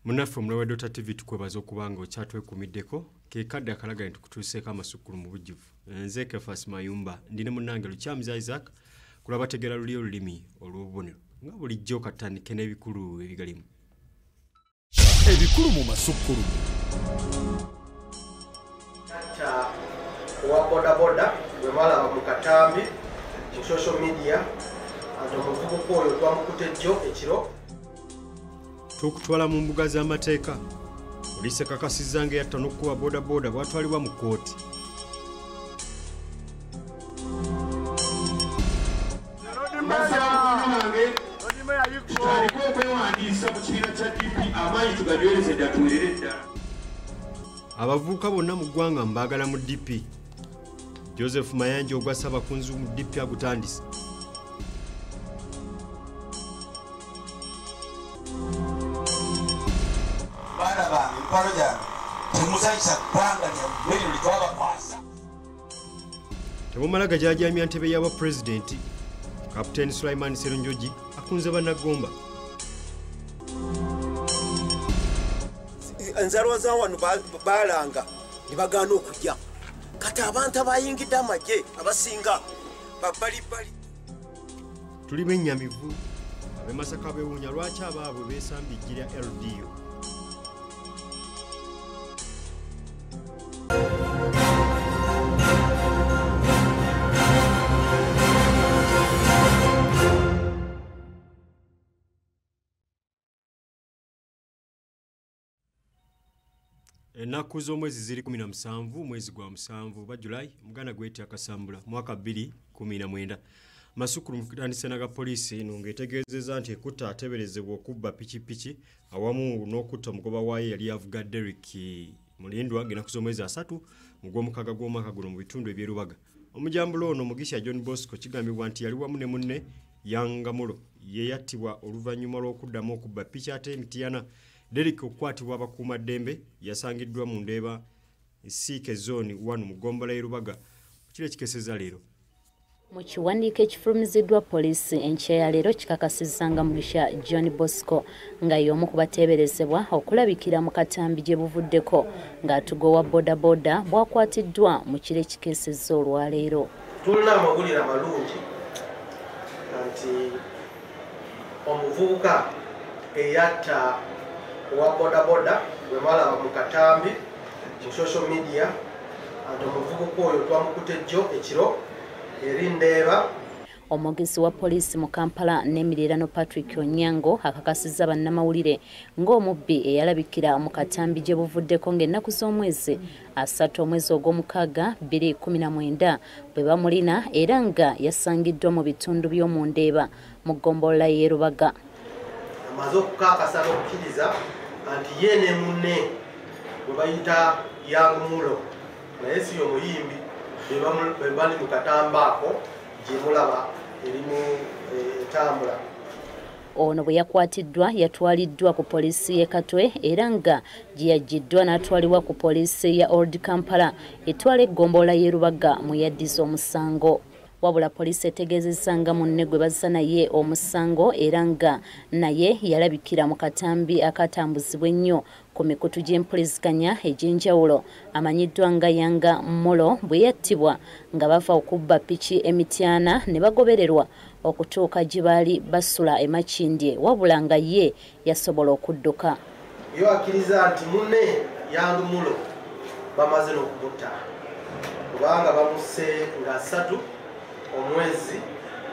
Munaffe omulawe Dr. TV tukwebaza okubanga okyatwekumiddeko ke kadde akalaga nti tukutuuseeko Amasukkulumu bujjuvu. Nze Kefas Mayumba ndine munnange Lukyamiza Isaac kulaba tegera luli olulimi olw'obubonero nga bulijjo katandike n'ebikulu ebigalimu. Ebikulu mu Masukkulumu. Owa bodaboda bwe balaba mu katambi mu social media ate omuvubuka oyo twamukutte jjo ekiro. Tukutwala mu mbuga z'amateeka poliisi ekakasizza ng'eyatta n'okukuba bodaboda bwatwalibwa mu kkooti. Abavubuka bonna mu ggwanga mbaagala mu DP. Joseph Mayanja ogwa Ssabakunzi mu DP Atandise. Tebumala gajaajamya ntebe y'abwa pulezidenti Kapiteeni Sulaiman Sserunjogi akunze bannagomba. Enzalwa za wano balanga ne bagaana okujja kati abantu abayingidde amagye abasinga babalibali. Tuli bennyamivu ab'e Masaka beewuunya lwaki abaabwe beesambijjira LDO. Ennaku z'omwezi ziri 17 mwezi gwa 7 ba Julai muganda gwetya Kasambula mwaka 2019. Masukkulumu kutandise naga poliisi ng'etegeezezza nti ekutta ateeberezebwa okubba pikipiki awamu n'okutta omugoba waayo yali avuga Derek Mulindwa ng'ennaku z'omwezi 3 mu gw'omukaaga gw'omwaka guno mu bitundu eby'Erubaga. Omujambulo ono Mugisha John Bosco kigambibwa nti yali wamu ne munne Yangamulo ye yattibwa oluvannyuma lw'okuddamu okubba piki ate Mitiana. Derek okwatibwa abakuumaddembe yasangiddwa mu Ndeeba Siike Zone 1 mu Gombola y'Erubaga kile kikeseza leero. Mu kiwandiiko ekifulumiziddwa poliisi enkya ya leero kikakasizza Mugisha John Bosco nga y'omu ku bateeberezebwa okulabikira mu katambi gye buvuddeko ng'atugowa bodaboda bwakwatiddwa mu kire kikeseza olwaleero. Tulina amawulire amalungi nti omuvubuka eyatta owa bodaboda bwe balaba mu katambi mu social media ate omuvubuka oyo twamukutte jjo ekiro eri Ndeeba. Omwogezi wa poliisi mu Kampala n'Emirerano Patrick Onyango akakasizza bannamawulire ng'omubbi eyalabikira mu katambi gye buvuddeko ng'ennaku z'omwezi 3 omwezi ogw'omukaaga 2019 bwe bamulina era nga yasangiddwa mu bitundu by'omu Ndeeba mu Gombola y'Erubaga. Amaze okukakasa n'okukkiriza anti ye ne munne bwe bayita Yangamulo naye si omuyimbi bwe bali mu katambaako gye mulaba erimu etambula. Ono bwe yakwatiddwa yatwaliddwa ku poliisi y'e Katwe era nga gye yaggiddwa n'atwalibwa ku poliisi ya Old Kampala etwala Gombola y'Erubaga mu yaddiza omusango. Wabula poliisi etegeezezza nga munne gwe bazza naye omusango era nga naye yalabikira mu katambi akatambuzibwa ennyo ku mikutu gy'empuliziganya egy'enjawulo amanyiddwa nga Yangamulo bwe yattibwa nga bava okubba piki Emitiana ne bagobererwa okutuuka gye baali basula e Makindye wabula nga ye yasobola okudduka. Yo akkiriza nti munne Yangamulo bamaze n'okumutta kubanga bamusse nga 3 omwezi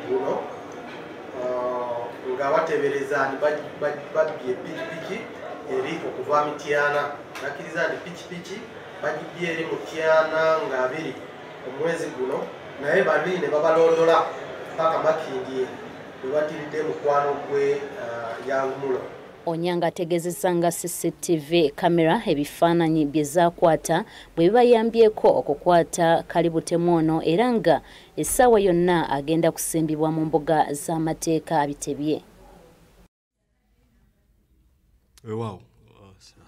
guno nga bateebereza nti babbye pikipiki eri okuva Mitiana. Nakkiriza nti pikipiki bagibbye eri Mitiana nga 2 omwezi guno naye bali ne babalondola paka Makindye bwe batiridde mukwano gwe Yangamulo. Onyanga ategeezezza nga CCTV kamera ebifaananyi bye zaakwata bwe bibayambyeko okukwata Kalibutemu ono era nga essaawa yonna agenda kusimbibwa mu mbuga z'amateeka bitebye. Wow.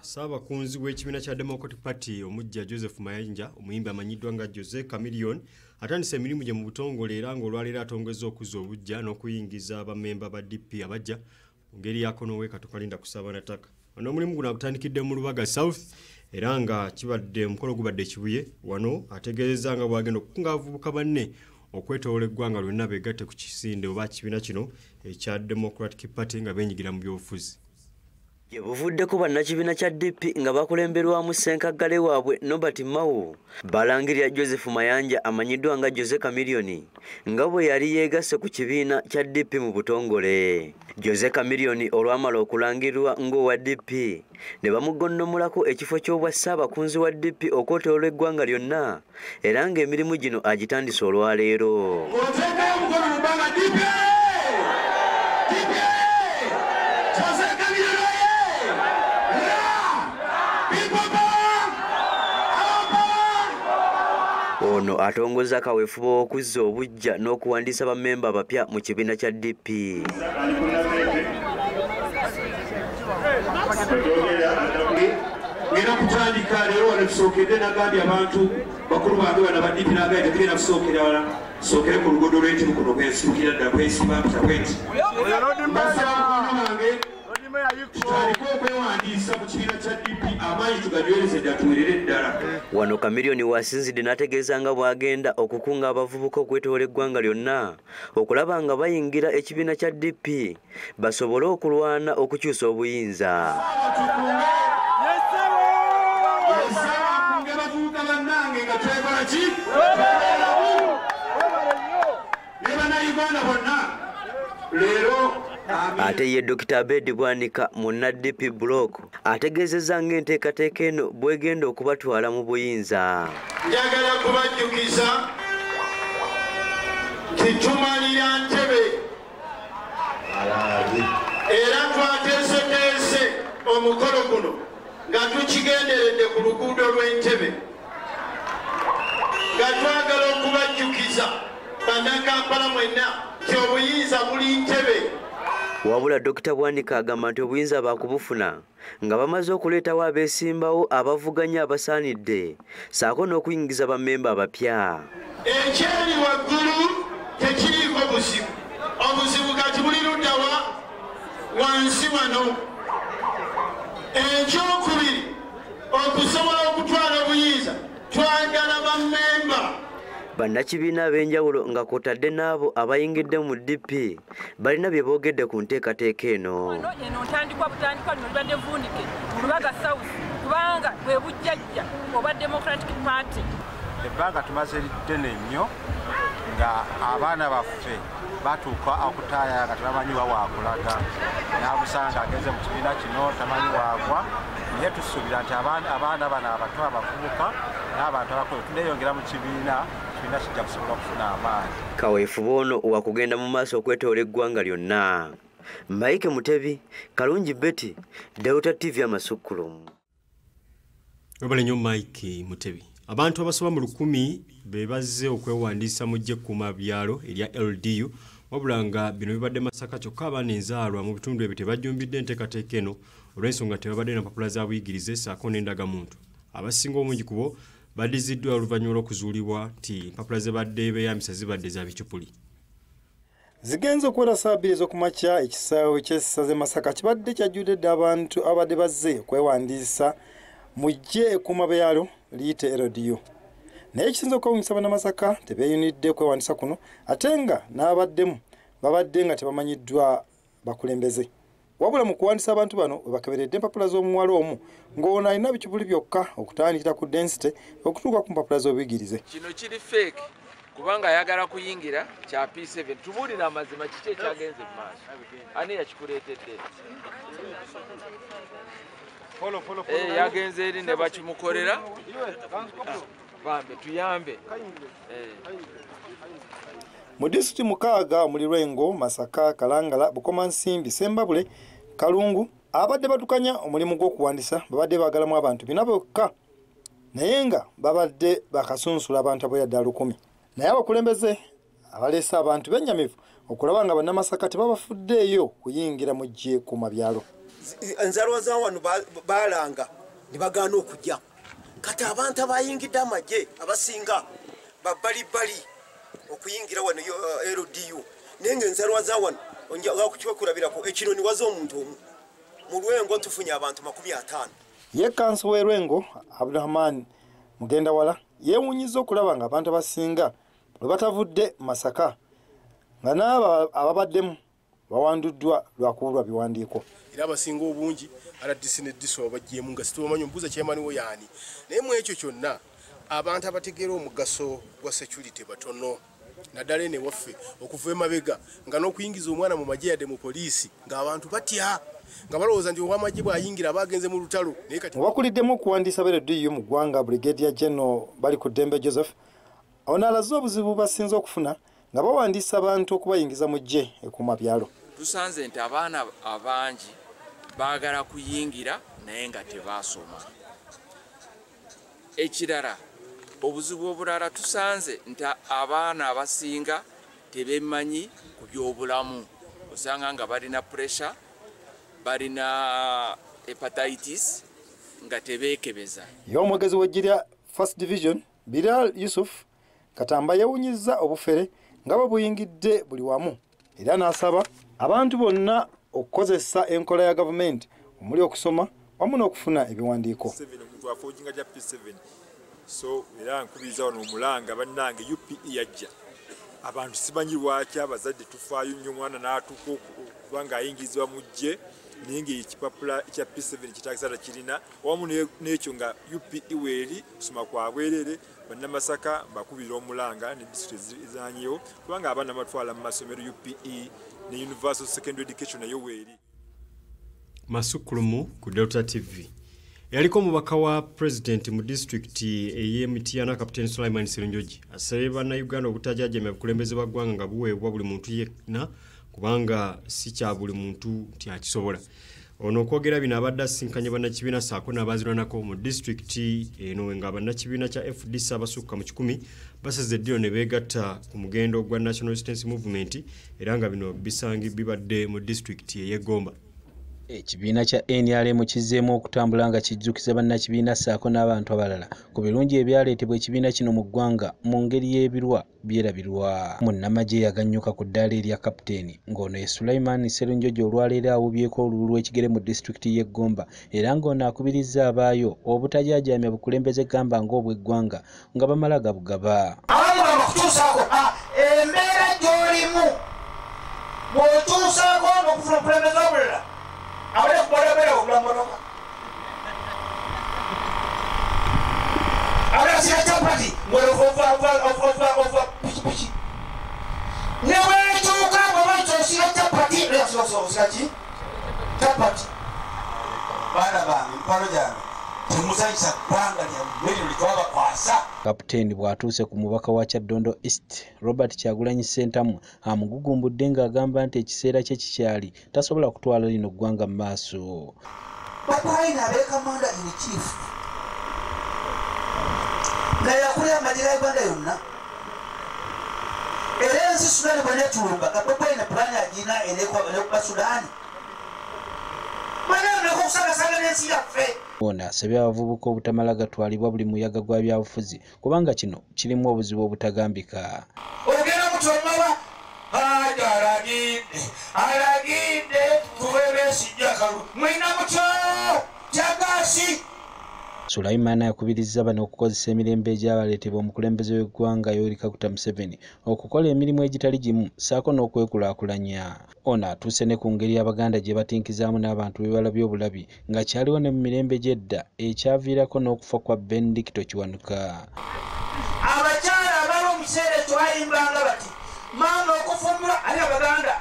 Ssaabakunzi w'ekibiina kya Democratic Party omujja Joseph Mayanja omuyimbi amanyiddwa nga Jose Chameleone atandise emirimu gye mu butongole era ng'olwaleero atongezza okuzza obujja n'okuyingiza abamemba ba DP abajja ngeri yakonowe katukalinda kusaba nataka. ono omulimu guno agutandikidde mu Lubaga South era nga kibadde mukolo gubadde kibuye wano ategeezezza nga bwagenda okukunga abavubuka banne okwetoola eggwanga lyonna beegatte ku kisinde oba kibiina kino ekya Democratic Party nga beenyigira mu byobufuzi. Yebuvuddeko bannakibiina kya DP nga bakulemberwamu ssenkaggale waabwe Nobert Mao balangirira Joseph Mayanja amanyiddwa nga Jose Chameleone nga bwe yali yeegasse ku kibiina kya DP mu butongole. Jose Chameleone olwamala okulangirirwa ng'owa DP ne bamugonnomulako ekifo ky'obwa ssaabakunzi wa DP okwetoola eggwanga lyonna era ng'emirimu gino agitandise olwaleero. Ono atongoza akaweefube okuzza obujja n'okuwandiisa bammemba abapya mu kibiina kya DP. Ngenda kutandika leero wano tusookedde nagambye abantu bakulu bange bano ba DP nagambye tugenda kusookera wala tusookere ku luguudo lw'entimu kuno kwensirukira ddala kwesiba mpita bwenti. Basaba bange tutandike okwewandiisa mu kibiina kya DP amaanyi tugadyereze ddala tuwerere ddala. Wano Chameleone wasinzidde n'ategeeza nga bw'agenda okukunga abavubuka okwetoola eggwanga lyonna okulaba nga bayingira ekibiina kya DP basobole okulwana okukyusa obuyinza. Ate ye Dr. Abedi Bwanika munna DP block ategeezezza ng'enteekateeka eno bwegenda okubatwala mu buyinza. Njagala kubajjukiza kitumalira Ntebe era twateeseteese omukolo guno nga tukigenderedde ku luguudo lw'Entebe nga twagala okubajjukiza bannakampala mwenna nti obuyinza buli Ntebe. Wabula Dr. Bwanika agamba nti obuyinza bakubufuna nga bamaze okuleetawo abeesimbawo abavuganya abasaanidde saako n'okuyingiza bammemba abapya. Ekyali waggulu tekiriiko buzibu, obuzibu kati buli luddawa wansi wano. Ekyokubiri okusobola okutwala obuyinza twagala bammemba bannakibiina ab'enjawulo nga kwotadde n'abo abayingidde mu DP balina bye boogedde ku nteekateeka eno. Eno ntandikwa butandikwa lino libadde vundike mu Lubaga South kubanga bwe bujjajja oba Democratic Party. Ebbanga tumaze ddene nnyo nga abaana baffe batuuka okutaaya nga tebamanyi wawaakulaga n'abusanga ageze mu kibiina kino tamanyi waagwa naye tusuubira nti abaana bano abato abavubuka n'abantu abakulu tuneeyongera mu kibiina kijja kusobola okufuna amaanyi. Kaweefube ono wakugenda mu maaso okwetoola eggwanga lyonna. Mike Mutebi, Kalungi Betty, Delta TV Amasukkulumu. Webale nnyo Mike Mutebi. Abantu abasoba mu 1000 be bazze okwewandiisa mu ggyekkuma byalo erya LDU wabula nga bino bibadde Masaka kyokka abaana enzaalwa mu bitundu ebyo tebajjumbidde enteekateeka eno olw'ensonga tebabadde na mpapula za buyigirize ssaako n'endagamuntu. Abasinga omungi ku bo badiziddwa oluvannyuma lw'okuzuulibwa nti empapula ze badde beeyambisa zibadde za bicupuli. Zigenze okuwera ssaabbiri ez'okumakya ekisaawe ky'essaze Masaka kibadde kyajjudde abantu abadde bazze okwewandiisa mu ggyekkuma byalo liyite LDU. Naye ekisinza okwewuunyisa bannamasaka tebeeyunidde okwewandiisa kuno ate nga n'abaddemu babadde nga tebamanyiddwa bakulembeze. Wabula mu kuwandiisa abantu bano we bakeberedde empapula z'omuwala omu ng'ono alina bicupuli byokka okutandikira ku density okutuuka ku mpapula z'obuyigirize. Kino kiri fake kubanga ayagala kuyingira kya P7 tubuulira amazima kiki ekyagenze mu maaso ani yakikuleetedde yagenze eri ne bakimukolera bambe tuyambe. Mu disitulikiti mukaaga omuli Lwengo, Masaka, Kalangala, Bukomansimbi, Sembabule, Kalungu abadde batukanya omulimu gw'okuwandiisa babadde baagalamu abantu bina bokka naye nga babadde bakasunsula abantu aboyadde 1000. Naye abakulembeze abaleese abantu bennyamivu okulaba nga bannamasaka tebabafuddeeyo kuyingira mu ggyekkuma byalo. Enzalwa za wano balanga ne bagaana okujja kati abantu abayingidde amagye abasinga babbalibbali okuyingira wano LDU naye ng'enzalwa za wano onjaga kukibakulabirako ekino niwaza omuntu omu mu Lwengo tufunye abantu 50. Ye kanso we Lwengo Abdulrahman Mugendawala yeewunyiza okulaba nga abantu abasinga bwe batavudde Masaka nga n'abo ababaddemu bawanduddwa lwakubulwa biwandiiko. Era abasinga obungi Atandise ne Diso abajjemu nga situmanyi mbuza chairman wo yani. Naye mu ekyo kyonna abantu abategeera omugaso gwa security batono. Naddala ne waffe okuva emabega nga n'okuyingiza omwana mu magye yadde mu poliisi ng'abantu batya nga balowooza nti ow'amagye bw'ayingira bagenze mu lutalo. Naye kati wakuliddemu okuwandiisa bereddiyo mu ggwanga Brigadier General bali ku Dembe Joseph ono alaze obuzibu basinze okufuna nga bawandiisa abantu okubayingiza mu gye ekuuma byalo. Tusanze nti abaana abangi baagala kuyingira naye nga tebaasoma. Ekirala obuzibu obulala tusanze nti abaana abasinga tebemanyi ku by'obulamu. Osanga nga balina pressure, balina hepatitis nga tebeekebeza. Y'omwogezi w'eggye First Division Bilal Yusuf Katamba yawunyizza obufere nga babuyingidde buli wamu era n'asaba abantu bonna okukozesa enkola ya gavumenti omuli okusoma wamu n'okufuna ebiwandiiko. So era nkubiriza wano omulanga bannange UPE yajja abantu simanyi lwaki abazadde tufaayo nnyo omwana n'atuuka kubanga ayingizibwa mu gye naye ng'ekipapula ekya P7 kitagisata kirina wamu n'ekyo nga UPE weeri kusoma kwa bwerere bannamasaka mbakubira omulanga ne disitulikiti ezanyiwo kubanga abaana batwala mu masomero UPE ne Universal Secondary Education nayo weeri. Amasukkulumu ku Delta TV. Yaliko mubaka wa president mu district ey'Emityana Captain Sulaiman Sserunjogi asabye bannayuganda obutajajjamya bukulembeze bwaggwanga nga buweebwa buli muntu yenna kubanga si kya buli muntu nti akisobola. Ono okwogera bino abadde asinkanye bannakibiina ssaako n'abaazirwanako mu district eno nga bannakibiina kya FDC abasukka mu 10 basaze eddiro ne beegatta ku mugendo gwa National Resistance Movement era nga bino bibadde mu district ey'Egomba. Ekibiina kya NRM kizzeemu okutambula nga kijjukiza bannakibiina ssaako n'abantu abalala ku birungi ebyaleetebwa ekibiina kino mu ggwanga mu ngeri y'ebirwa byerabirwa. Munnamagye yagannyuka ku ddaala erya kapiteeni ng'ono ye Sulaiman Sserunjogi olwaleero awubyeko olulu lw'ekigere mu disitulikiti y'Egomba era ng'ono akubirizza abaayo obutajaajaamya bukulembeze gamba ng'obw'eggwanga nga bamala gabugaba. Abamala bakutuusaako embeera gy'olimu bw'otuusaako n'okufuna obukulembeze obulala abale kubodaboda okulambonoka abale sira chapati ova pikipiki newetuuka bwaba sira chapati siraki chapati baana bange mpalo gyange temusanyisa ggwanga lyamweri litwabakwasa. Kapiteeni bw'atuuse ku mubaka wa Kyaddondo East Robert Kyagulanyi Ssentamu amugugumbudde ng'agamba nti ekiseera kye kikyali tasobola kutwala lino ggwanga mu maaso. Bapaina abeekamanda in chief nga yakulira amalira y'eggwanga yonna era ensi Sudaani bweneetulumba nga bapaina pulaani agina enekuba Sudaani baneoneka okusagasaga n'ensi yaffe. Ono asabye abavubuka obutamala gatwalibwa buli muyaga gwa byabufuzi kubanga kino kirimu obuzibu obutagambika. Ogenda mutomawa alagidde kubebeesijjakalu mwina muto kyagaasi. Sulaiman akubirizza bano okukozesa emirembe egyabaleetebwa omukulembeze w'eggwanga Yoweri Kaguta Museveni okukola emirimu egitali gimu ssaako n'okwekulaakulanya. Ono atuuse ne ku ngeri Abaganda gye batinkizaamu n'abantu b'ebibala by'obulabi nga kyaliwo ne mu mirembe gy'edda ekyaviirako n'okufa kwa Benedicto Kiwanuka. Abakyala abalwa omukiseera ekyo bayimbanga bati maama okufumbirwa ali Abaganda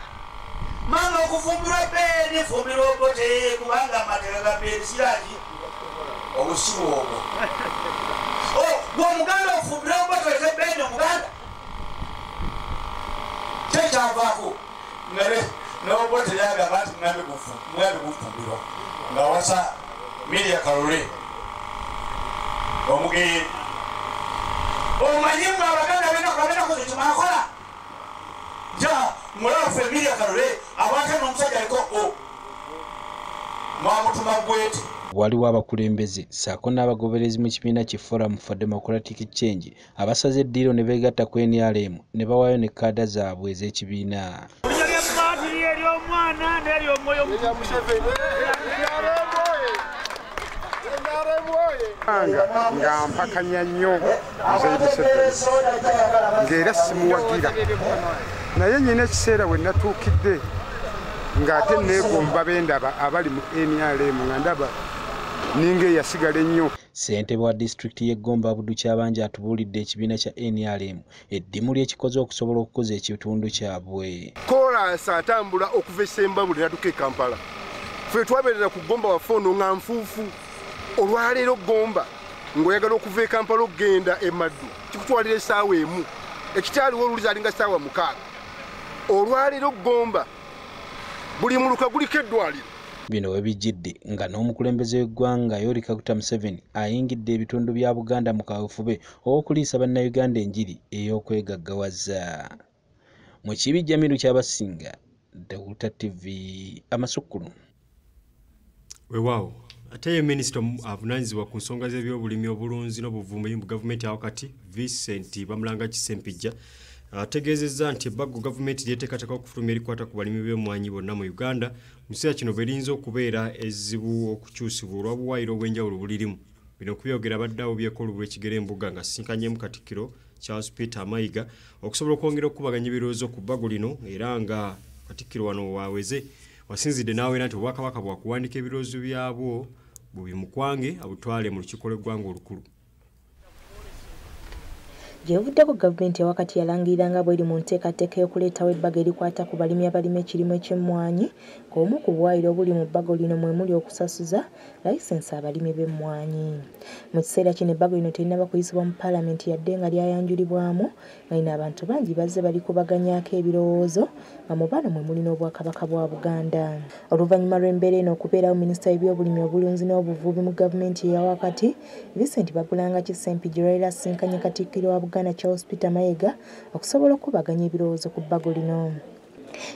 maama okufumbirwa beeni fumbirwa obote kubanga amateka ga beeni siraki obusibu obwo gw'omuganda ofumbirwa obote ete beeni omuganda kyekyavaako n'obote lyagamba nti mugambe gufumbirwa nga wasa Miria Kalule omugeye omanyimu Abaganda bena koze kyemakola ja mulafu Miria Kalule abantu n'omusajja aliko mwamutuma gwete. Waliwo abakulembeze ssaako n'abagoberezi mu kibiina ki Forum for Democratic Change abasaze eddiiro ne beegatta ku NRM ne bawaayo ne kkaada zaabwe ez'ekibiina. nga mpakanya nnyo ng'era simuwagira naye nyina ekiseera we natuukidde ng'ate neegomba bendaba abali mu NRM nga ndaba ninga eyasigala ennyo. Ssentebe wa disitulikiti y'e Gomba Abudu Kyabanja atubuulidde ekibiina kya NRM eddimu ly'ekikoze okusobola okukoza ekitundu kyabwe. Kolansi atambula okuva e Ssembabule n'atuuka e Kampala. Ffe twabeerera ku Gomba waffe ono nga nfuufu. Olwaleero Gomba ng'oyagala okuva e Kampala okgenda e Maddu kikutwalira essaawa emu. Ekikyaliwo oluliza alinga ssaawa 6. Olwaleero Gomba buli muluka guliko eddwaliro. Bino we bijjidde nga n'omukulembeze w'eggwanga Yoweri Kaguta Museveni ayingidde ebitundu bya Buganda mu kaweefube okuliisa bannayuganda enjiri ey'okwegaggawaza. Mu kibijja Miru ky'abasinga, Dawuta TV, Amasukkulumu. Weewaawo ate ye minisita avunaanyizibwa ku nsonga z'ebyobulimi obulunzi n'obuvumbuyi mu gavumenti awakati Vincent Bamulanga Kisempijja ategeezezza nti ebbago gavumenti lyeteekateeka okufulumya erikwata ku balimi b'emmwanyi bonna mu Uganda mu kiseera kino bwerinza okubeera ezzibu okukyusibwa olw'obuwaayiro obw'enjawulo bulirimu. Bino kubyogera baddawo byekolo lw'ekigere embuga nga sinkanyemu Katikkiro Charles Peter Mayiga okusobola okwongera okukubaganya ebirowoozo ku bbago lino era nga Katikkiro wano waaweze wasinzidde n'aweera nti Obwakabaka bwakuwandika ebirowoozo byabwo bubimukwange abutwale mu lukiiko lw'eggwanga olukulu. Gyevuddeko gavumenti awakati yalangirira nga bw'eri mu nteekateeka y'okuleetawo ebbago erikwata ku balimi abalima ekirimu eky'emmwanyi ng'omu ku buwaayiro obuli mu bbago lino mwe muli okusasuza layisensi abalimi b'emmwanyi. Mu kiseera kino ebbago lino terinaba kuyisibwa mu Paalamenti yadde nga lyayanjulibwamu nga lino abantu bangi bazze balikubaganyaako ebirowoozo nga mu bano mwe muli n'Obwakabaka bwa Buganda. Oluvannyuma lw'embeera eno okubeerawo minisita w'ebyobulimi obulunzi n'obuvubi mu gavumenti eyawakati Vincent Bamulanga Kisempijja olwaleero asinkanye Katikkiro wa Buganda Charles Peter Mayiga okusobola okubaganya ebirowoozo ku bbago lino.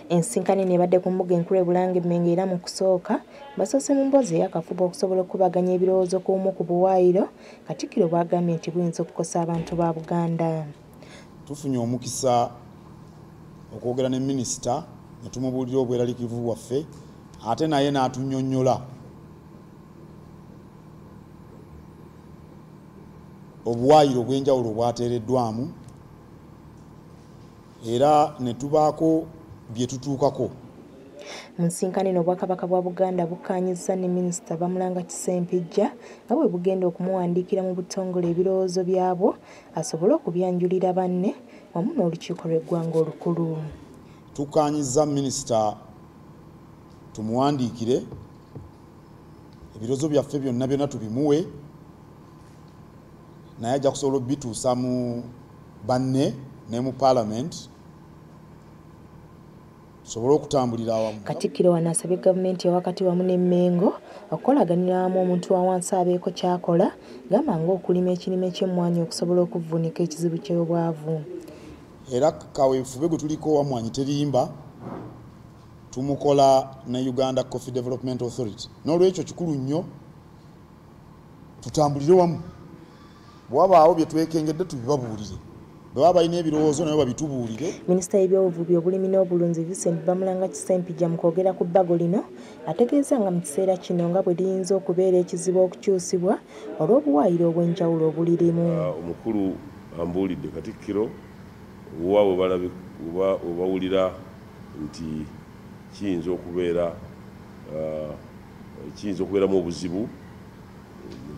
Ensinkano eno ebadde ku mbuga enkulu e Bulange Mmengo era mu kusooka basoose mu mboozi ey'akafubo okusobola okubaganya ebirowoozo ku bumu ku buwaayiro Katikkiro bw'agambye nti buyinza okukosa abantu ba Buganda. Tufunye omukisa okwogera ne minisita ne tumubuulira obweraliikirivu bwaffe ate naye n'atunnyonnyola obuwaayiro obw'enjawulo bwateereddwamu era ne tubaako bye tutuukako. Mu nsinkano eno Obwakabaka bwa Buganda bukkaanyizza ne minisita Bamulanga Kisempijja nga bwe bugenda okumuwandiikira mu butongole ebirowoozo byabwo asobole okubyanjulira banne wamu n'olukiiko lw'eggwanga olukulu. Tukkaanyizza minisita tumuwandiikire ebirowoozo byaffe byonna tubimuwe naye ajja kusobola obituusa mu banne ne mu Paalamenti tusobole okutambulira awamu. Katikkiro wano asabye gavumenti ewakati wamu ne Mmengo okukolaganira wamu omuntu wa wansi abeeko ky'akola gamba ng'okulima ekirime ky'emmwanyi okusobola okuvuunika ekizibu ky'obwavu. Era kaweefube gwe tuliko Wamwanyi Terimba tumukola ne Uganda Coffee Development Authority. N'olwekyo kikulu nnyo tutambulire wamu. Bw'abaawo bye twekengedde tubibabuulire. Bwe baba balina ebirowoozo nabo babitubuulire. Minisita y'ebyobuvubi obulimi n'obulunzi Vincent Bamulanga Kisempijja mu kwogera ku bbago lino ategeeza nga mu kiseera kino nga bwe liyinza okubeera ekizibu okukyusibwa olw'obuwaayiro obw'enjawulo obulirimu. Omukulu ambuulidde Katikkiro oba obawulira nti kiyinza okubeeramu obuzibu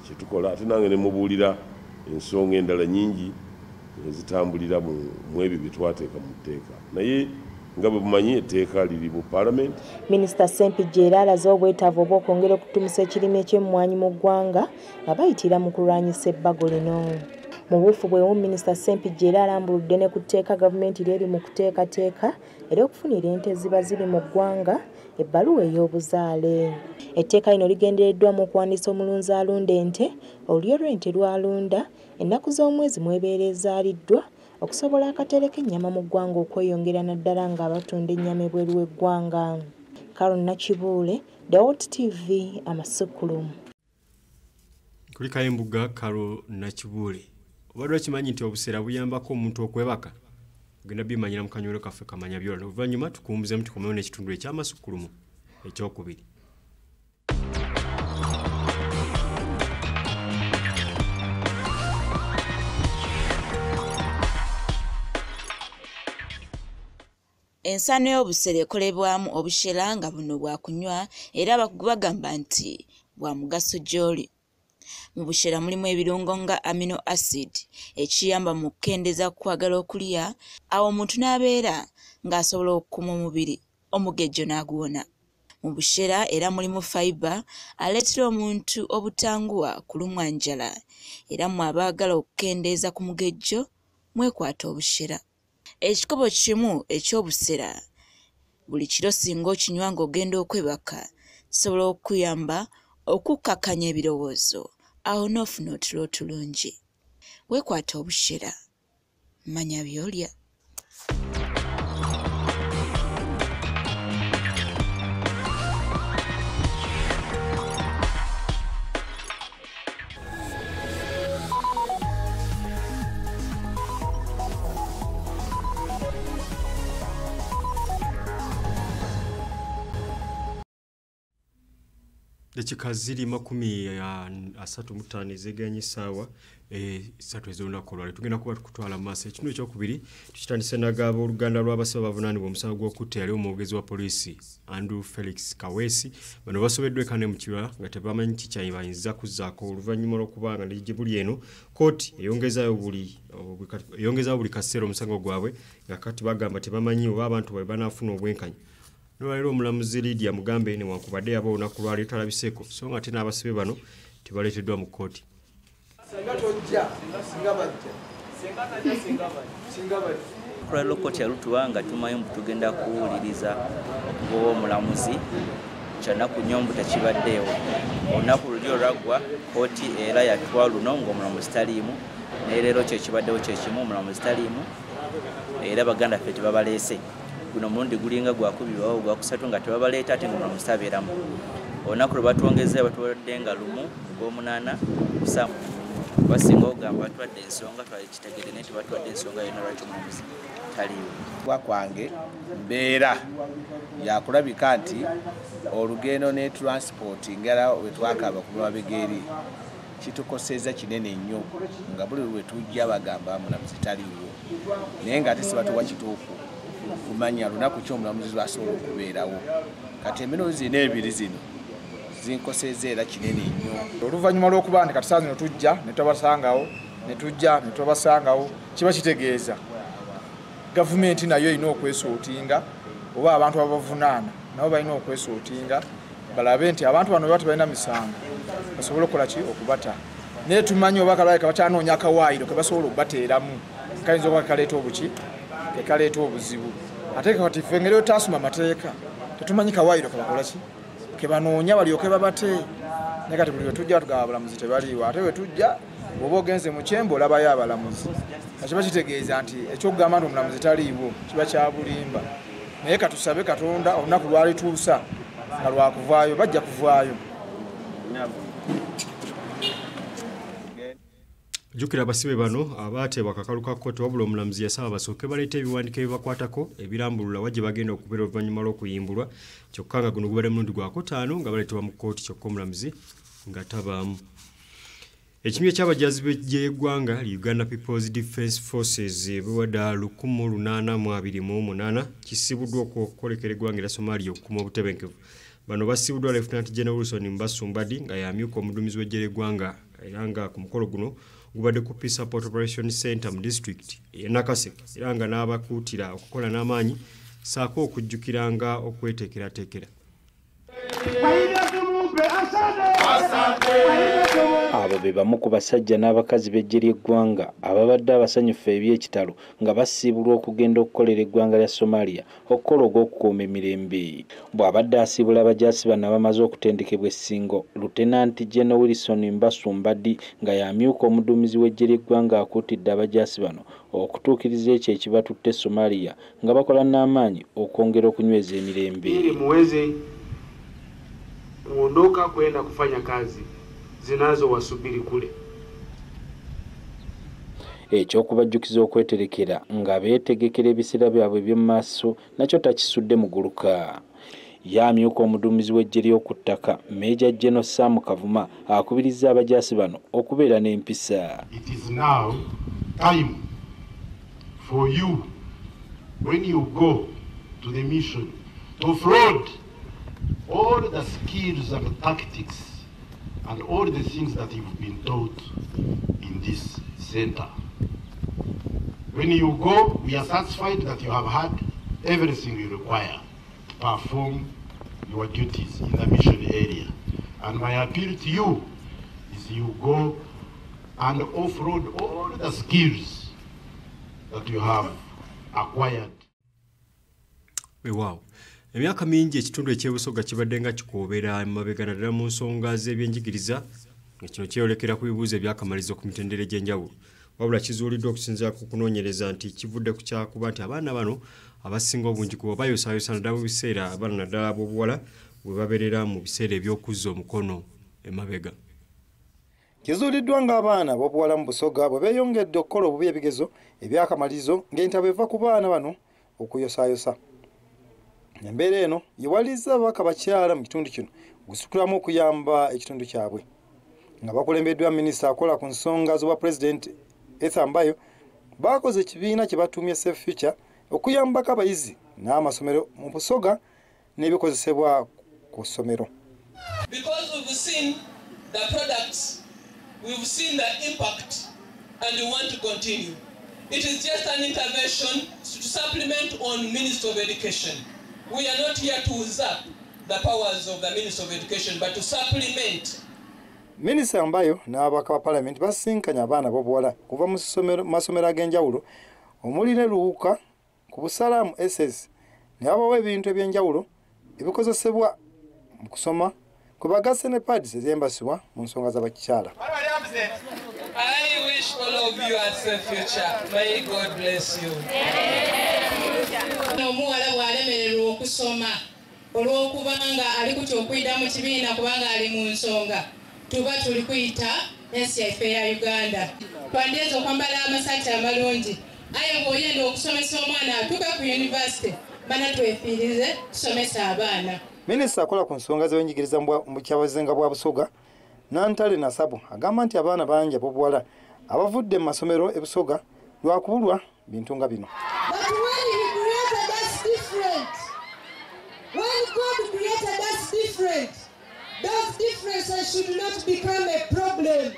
kyetukola ate nange ne mubuulira ensonga endala nyingi ezitambulira mu ebyo bye twateeka mu tteeka naye nga bwe bumanyi etteeka liri mu Paalamenti. Minisita Sempijja era alaze obwetaavu obw'okwongera okutumisa ekirime ky'emmwanyi mu ggwanga nga bayitira mu kulwanyisa ebbago lino. Mu buufu bwewu Minisita Sempijja era alambuludde ne ku tteeka gavumenti lyeri mu kuteekateeka era okufunira ente eziba ziri mu ggwanga ebbaluwa ey'obuzaale. Etteeka lino ligendereddwamu okuwandiisa omulunzi alunda ente olulyo lw'ente lw'alunda ennaku z'omwezi mw'ebeera ezaaliddwa okusobola akatere k'ennyama mu ggwanga okweyongera naddala ng'abatunda ennyama ebweru w'eggwanga. Carol Nakibuule, Dawuta TV, Amasukkulumu. Kulika embuga Carol Nakibuule. Obadde okimanyi nti obuseera buyambako omuntu okwebaka? Ogenda bimanyira mu kanywero kaffe kamanya byolala. Oluvannyuma tukumbuze tukomewo n'ekitundu eky'Amasukkulumu ekyokubiri. Ensano y'obusera ekolebwamu obushera nga buno bwakunywa era bagamba nti bwa mugaso gy'oli. Mu bushera mulimu ebirungo nga amino acid ekiyamba mu kukendeza kwagala okulya, awo omuntu n'abeera ng'asobola okukuma omubiri omugejjo n'aguwona. Mu bushera era mulimu fiber aleetera omuntu obutanguwa kulumwa njala, era mu abaagala okukendeeza ku mugejjo mwekwata obushera. Ekikopo kimu eky'obusera buli kiro singa okinywa ng'ogenda okwebaka kisobola okuyamba okukkakanya ebirowoozo, awo n'ofuna otulo otulungi. Weekwata obushera, manya by'olya. Dakika ziri 35 ezeganye essaawa 3 ez'olunaku olwaleero. Tugenda kuba tukutwala mu maaso. Ekitundu ekyokubiri tukitandise n'agaba oluganda lw'abasibe abavunaanibwa omusango gw'okutta yali omwogezi wa poliisi Andrew Felix Kaweesi. Bano basobeddwa ekane mu kirala nga tebamanyi kiki bayinza kuzzaako oluvannyuma lw'okuba nga Ligibuli eno kkooti eyongezaayo buli kaseera omusango gwabwe nga kati bagamba tebamanyi oba abantu bwe banaafuna obwenkanya. Nolwaleero omulamuzi Lydia Mugambe newankubadde aba olunaku lwaleero talabiseko so nga ate n'abasibe bano tebaleeteddwa mu kkooti. Olwaleero kkooti yalutuwa nga tumanyi tugenda kuwuliriza okuva omulamuzi kyanaku nnyo mbu tekibaddeewo. Olunaku luli olwaggwa kkooti era yatuwa luno ng'omulamuzi taliimu, naye leero kyekibaddewo kyekimu omulamuzi taliimu era baganda ffe tebabaleese. Guno mulundi gulinga gwakubibwawo gwakusatu nga tebabaleeta ate ng'omulamuzi tabeeramu. Olunaku lwe batwongezza batuwadde nga 1/8 kusa basinga ogamba batwadde ensonga twalikitegedde naye tebatwadde ensonga yonna lwaki omulamuzi taliiwo. Kwa kwange mbeera yakulabika nti olugendo ne transport ngera we twakaba ku mabega eri kitukoseza kinene nnyo nga buli lwe tujja bagamba omulamuzi taliiwo naye nga ate sibatuwa kituufu kumanya lunaku ki omulamuzi lwasobola okubeerawo. Kati emirundi zino ebiri zino zinkoseza era kinene nnyo. Oluvannyuma lw'okuba nti kati saa zino tujja ne tubasangawo ne tujja ne tubasangawo kiba kitegeeza gavumenti nayo erina okwesootinga oba abantu abavunaana nabo balina okwesootinga balabe nti abantu bano baba tebalina misango basobole okukola ki okubata. Naye tumanyi oba kalabika bakyanoonya akawaayiro ke basobola okubateeramu kayinza okuba kaleeta obuki kaleeta obuzibu. Ate kati ffe engeri yotasoma amateeka tetumanyi kawaayiro kebakola ki ke banoonya balyoke babate. Naye kati buli we tujja tugaba abalamuzi tebaliiwo, ate we tujja bw'oba ogenze mu kyembe olabayo abalamuzi. Kiba kitegeeza nti ekyokugamba nti omulamuzi taliiwo kiba kya bulimba. Naye katusabe Katonda olunaku lwalituusa nga lwakuvaayo bajja kuvaayo. Jukira abasibe bano abaatebwa akakalu ka kkooti wabula omulamuzi yasaba basooke baleeta ebiwandiiko ebibakwatako ebirambulula wajje bagenda okubeera oluvannyuma lw'okuyimbulwa. Kyokka nga guno gubadde mulundi gwa 5 nga baleetebwa mu kkooti kyokka omulamuzi nga tabaamu. Ekibiina ky'abajazi b'eggwanga Uganda People's Defence Forces bewadda 1828 kisibuddwa okukolekera eggwanga erya Somalia okukuma obutebenkevu. Bano basibuddwa Lieutenant General Wilson Mbasumbadi nga yamyuka omuduumizi w'eggye ly'eggwanga era nga ku mukolo guno gubadde ku Peace Support Operation Center mu district e Nakaseke era nga n'abakuutira okukola n'amaanyi saako okujjukiranga okweteekerateekera. Abo be bamu ku basajja n'abakazi b'eggye ly'eggwanga ababadde abasanyufu eby'ekitalo nga basiibulwa okugenda okukolera eggwanga lya Somalia okukola ogw'okukuuma emirembe. Bw'abadde asiibula abajaasi bano abamaze okutendekebwa essingo, Lieutenant General Wilson Mbasumbadi nga yamyuka omuduumizi w'eggye ly'eggwanga akuutidde abajaasi bano okutuukiriza ekyo ekibatutte Somalia nga bakola n'amaanyi okwongera okunyweza emirembe. Muweze kuondoka kwenda kufanya kazi zinazowasubiri kule. Ekyokubajjukiza okweterekera nga beetegekera ebiseera byabwe eby'omu maaso nakyo takisudde muguluka. Yamyuka omuduumizi w'eggye ly'oku ttaka Major General Sam Kavuma akubirizza abajaasi bano okubeera n'empisa. It is now time for you when you go to the mission to offload all the skills and tactics and all the things that you've been taught in this center. When you go, we are satisfied that you have had everything you require to perform your duties in the mission area. And my appeal to you is you go and offload all the skills that you have acquired. Wow. Emyaka mingi ekitundu ekyebusoga kibadde nga kikoobera emabega naddala mu nsonga z'ebyenjigiriza nga kino kyeyolekera ku bibuuzo ebyakamalizo ku mitendera egy'enjawulo. Wabula kizuuliddwa okusinziira ku kunoonyereza nti kivudde ku kyakuba nti abaana bano abasinga obungi kuba bayosaayosa naddala mu biseera abaana naddala ab'obuwala bwe babeerera mu biseera eby'okuzza omukono emabega. Kizuuliddwa ng'abaana ab'obuwala mu Busoga bwe beeyongedde okukola obubi ebigezo ebyakamalizo ng'entabo eva ku baana bano okuyosaayosa. Embeera eno yewaliza ababaka bakyala mu kitundu kino okusukiramu okuyamba ekitundu kyabwe. Nga bakulembeddwa minisita akola ku nsonga z'obwa pulezidenti Ethambayo bakoze ekibiina kye batuumye Safe Future okuyambako abayizi n'amasomero mu Busoga n'ebikozesebwa ku ssomero. Because we've seen the products, we've seen the impact, and we want to continue. It is just an intervention to supplement on Minister of Education. We are not here to usurp the powers of the Minister of Education, but to supplement. Minisita Ambayo n'ababaka ba Parliament basinkanya abaana b'obuwala kuva mu masomero ag'enjawulo omuli ne Luuka ku Busalamu SS ne babawa ebintu eby'enjawulo ebikozesebwa mu kusoma kwe bagasse ne pads ez'embasibwa mu nsonga z'abakyala. I wish all of you are Safe Future. May God bless you. Omuwala bw'alemererwa okusoma olw'okubanga ali kutya okuyita mu kibiina kubanga ali mu nsonga tuba tuli kuyita ensi yaffe ya Uganda. Twandiza okwambala amasaati amalungi aye bw'oyenda okusomesa omwana atuuka ku yunivasite bana twefiirize tusomesa abaana. Minisita akola ku nsonga z'ebyenjigiriza mu kyabazenga bwa Busoga Nantale Nasabu agamba nti abaana bangi ab'obuwala abavudde mu masomero e Busoga lwakubulwa bintu nga bino. When God created us different, those differences should not become a problem.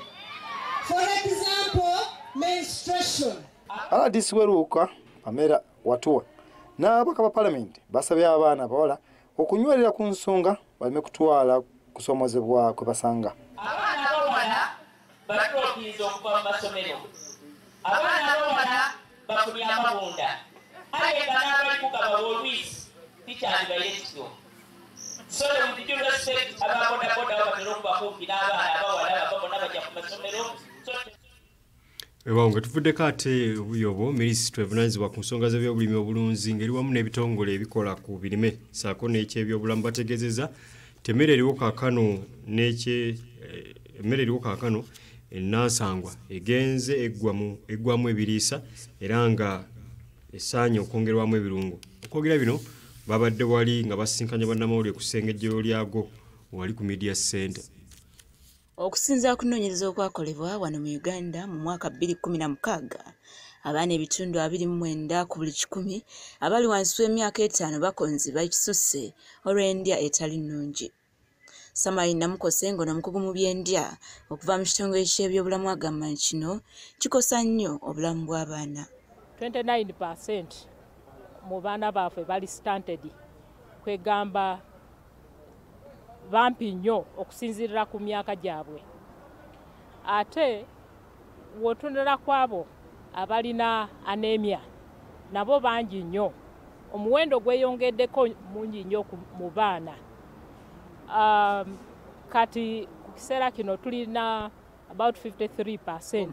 For example, menstruation. Atandise weruuka Pamela Watuwa n'ababaka ba Parliament basabye abaana abawala okunywerera ku nsonga baleme kutwala kusomozebwa kwe basanga. Abaana abawala batulokiriza okuva mu masomero. Abaana abawala bafunye amabunda. Aye nga n'abali kugaba olwisi tikyalibaire kityo. So we do respect ababodaboda batera okuba kumpi n'abaana abawala babona bajja ku masomero. Ewa nga tuvuddeko ate obuyobo minisitule evunaanyizibwa ku nsonga z'ebyobulimi obulunzi ngeri wamu n'ebitongole ebikola ku birime saako n'ekyebyobulamu bategeezezza emmere eriwo kaakano ennansangwa egenze eggwamu ebiriisa era nga esaanye okwongerwamu ebirungo. Okwogera bino babadde wali nga basinkanya bannamawulire ku ssengejjero lyago wali ku Media Center. Okusinziira ku kunoonyereza okwakolebwa wano mu Uganda mu mwaka 2016 abaana ebitundu 29 ku buli 100 abali wansi w'emyaka 5 bakonzibwa ekisusse olw'endya etali nnungi. Samai Namukose ngono omukugu mu by'endya okuva mu kitongole ky'ebyobulamu agamba kino kikosa nnyo obulamu bw'abaana. 29% mu baana baffe bali stunted kwegamba bampi nnyo okusinzirira ku myaka gyabwe. Ate wotunula kwabo abalina anemia nabo bangi nnyo. Omuwendo gweyongeddeko mungi nnyo mu baana. Kati ku kiseera kino tulina about 53%.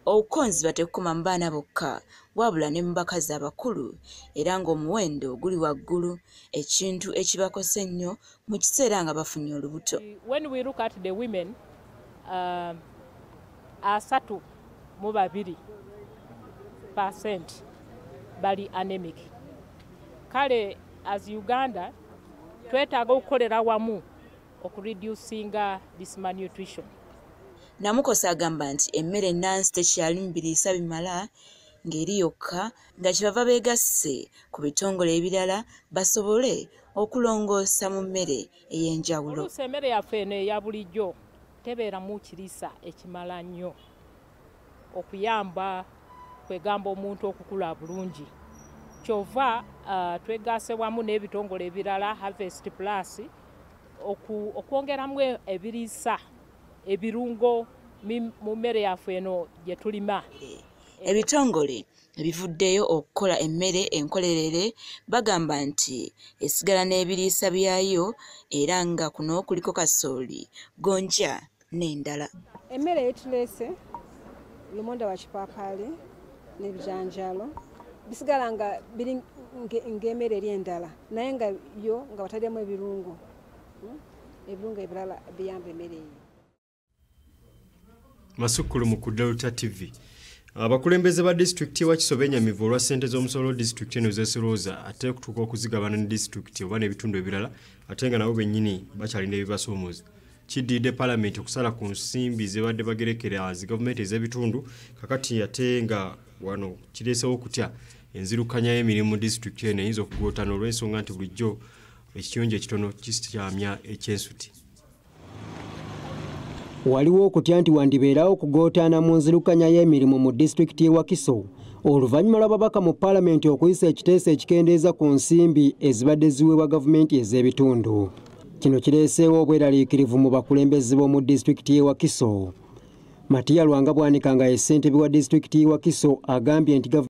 Obukonzi batekukoma mu baana bokka wabula ne mu bakazi abakulu era ng'omuwendo guli waggulu ekintu ekibakose nnyo mu kiseera nga bafunye olubuto. When we look at the women, 32% bali anemic. Kale as Uganda twetaaga okukolera wamu okureducinga this malnutrition. Namukose agamba nti emmere ennansi tekyali mbiriisa bimala ng'eri yokka nga kyebava beegasse ku bitongole ebirala basobole okulongoosa mu mmere ey'enjawulo. Oluusi emmere yaffe eno eya bulijjo tebeeramu kiriisa ekimala nnyo okuyamba kwegamba omuntu okukula bulungi. Kyova twegasse wamu n'ebitongole ebirala Harvest Plus okwongeramu ebiriisa ebirungo mu mmere yaffe eno gye tulima. Ebitongole ebivuddeyo okukola emmere enkolerere bagamba nti esigala n'ebiriisa byayo era nga kuno kuliko kasooli, gonja n'endala. Emmere yetuleese lumonda wa kipaapaali n'ebijanjaalo bisigala nga biri ng'emmere eri endala naye nga yo nga bataddemu ebirungo ebirala biyamba emmere eyo. Amasukkulumu ku Bulletin TV. Abakulembeze ba disitulikiti wa Kiso benyamidde olwa ssente z'omusolo disitulikiti eno z'esolooza ate okutuuka okuzigabana ne disitulikiti oba n'ebitundu ebirala ate nga nabo bennyini bakyalina ebibasoomooza. Kiddiridde Paalamenti okusala ku nsimbi ze badde bagerekera zi gavumenti ez'ebitundu kakati ate nga wano kireesewo okutya enzirukanya y'emirimu mu disitulikiti eno eyinza okugootana olw'ensonga nti bulijjo ekiyonjo ekitono kisyamya ekyensuti. Waliwo okutya nti wandibeerawo okugootaana mu nzirukanya y'emirimu mu disitulikiti y'e Wakiso oluvannyuma lw'ababaka mu Paalamenti okuyisa ekiteeso ekikendeeza ku nsimbi ezibadde ziweebwa gavumenti ez'ebitundu. Kino kireeseewo obweraliikirivu mu bakulembeze b'omu disitulikiti y'e Wakiso. Matiya Lwanga bwanika nga ye ssentebe wa disitulikiti y'e Wakiso agambye nti